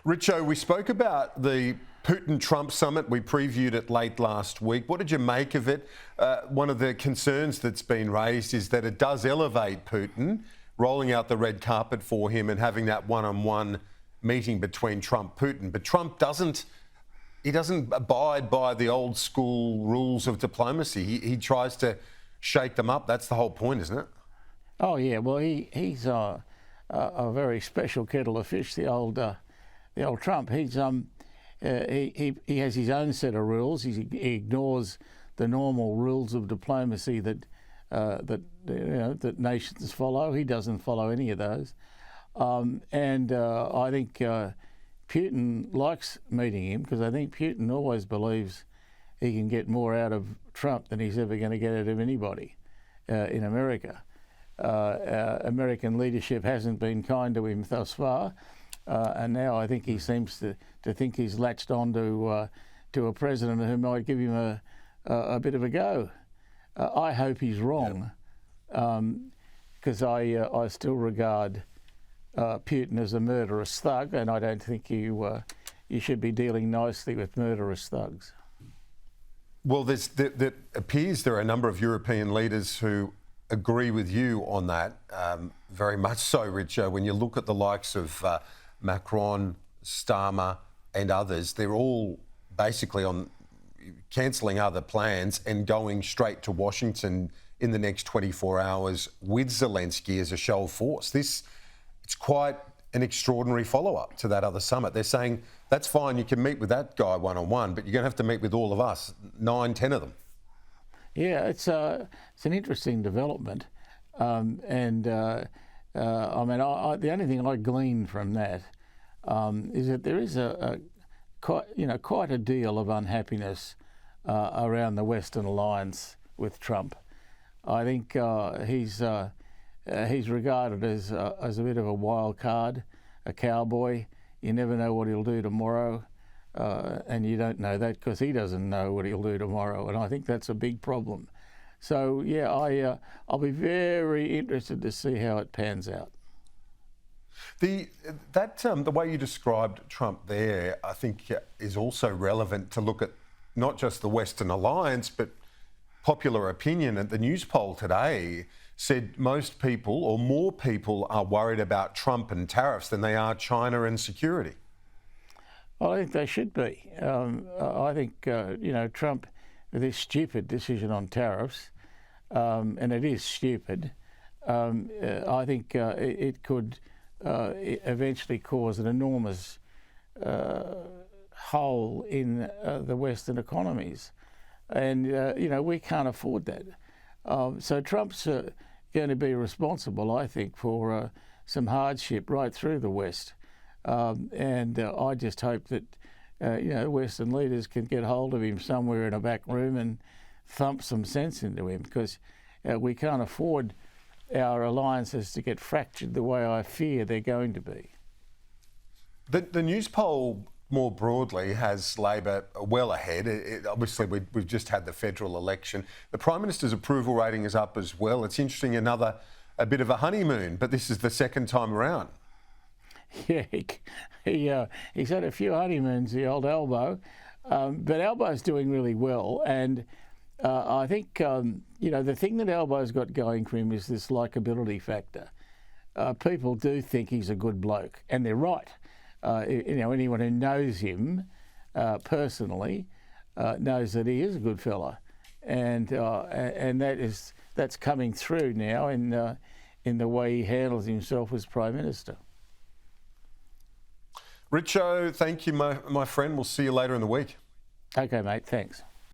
Richo, we spoke about the Putin-Trump summit. We previewed it late last week. What did you make of it? One of the concerns that's been raised is that it does elevate Putin, rolling out the red carpet for him and having that one-on-one meeting between Trump-Putin. But Trump doesn't abide by the old school rules of diplomacy. He tries to shake them up. That's the whole point, isn't it? Oh yeah, well he's a very special kettle of fish. The old Trump. He has his own set of rules. He ignores the normal rules of diplomacy that nations follow. He doesn't follow any of those, and I think Putin likes meeting him because I think Putin always believes he can get more out of Trump than he's ever going to get out of anybody in America. American leadership hasn't been kind to him thus far, and now I think he seems to think he's latched on to a president who might give him a bit of a go. I hope he's wrong, because I still regard Putin as a murderous thug, and I don't think you should be dealing nicely with murderous thugs. Well, there appears there are a number of European leaders who agree with you on that, very much so, Richo. When you look at the likes of Macron, Starmer and others, they're all basically on cancelling other plans and going straight to Washington in the next 24 hours with Zelensky as a show of force. It's quite an extraordinary follow-up to that other summit. They're saying, that's fine, you can meet with that guy one-on-one, but you're going to have to meet with all of us, 9, 10 of them. Yeah, it's an interesting development, the only thing I glean from that is that there is quite a deal of unhappiness around the Western alliance with Trump. I think he's regarded as a bit of a wild card, a cowboy. You never know what he'll do tomorrow. And you don't know that because he doesn't know what he'll do tomorrow, and I think that's a big problem. So yeah, I'll be very interested to see how it pans out. The way you described Trump there, I think, is also relevant to look at not just the Western alliance, but popular opinion. And the news poll today said most people, or more people, are worried about Trump and tariffs than they are China and security. I think they should be. I think, Trump, with this stupid decision on tariffs, and it is stupid, I think it could eventually cause an enormous hole in the Western economies. And, we can't afford that. So Trump's going to be responsible, I think, for some hardship right through the West. I just hope that, Western leaders can get hold of him somewhere in a back room and thump some sense into him, because we can't afford our alliances to get fractured the way I fear they're going to be. The news poll more broadly has Labor well ahead. Obviously, we've just had the federal election. The Prime Minister's approval rating is up as well. It's interesting, a bit of a honeymoon, but this is the second time around. Yeah, he's had a few honeymoons, the old Albo, but Albo's doing really well, and I think the thing that Albo's got going for him is this likability factor. People do think he's a good bloke, and they're right. Anyone who knows him personally knows that he is a good fella, and that's coming through now in the way he handles himself as Prime Minister. Richo, thank you, my friend. We'll see you later in the week. Okay, mate. Thanks.